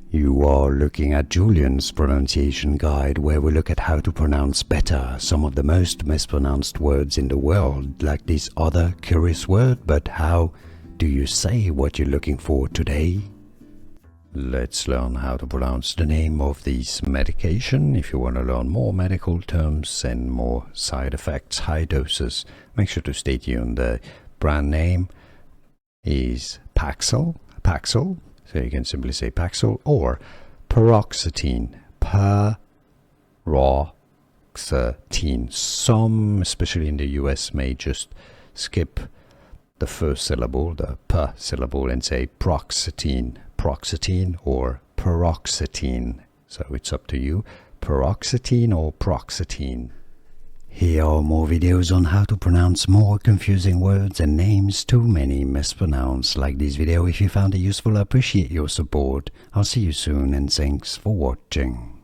You are looking at Julian's pronunciation guide, where we look at how to pronounce better some of the most mispronounced words in the world, like this other curious word. But how do you say what you're looking for today? Let's learn how to pronounce the name of this medication. If you want to learn more medical terms and more side effects, high doses, make sure to stay tuned. The brand name is Paxil, so you can simply say Paxil, or Paroxetine, Paroxetine. Some, especially in the US, may just skip the first syllable, the P syllable, and say Proxetine, or Paroxetine. So it's up to you, Paroxetine or Proxetine. Here are more videos on how to pronounce more confusing words and names too many mispronounced. Like this video if you found it useful. I appreciate your support. I'll see you soon, and thanks for watching.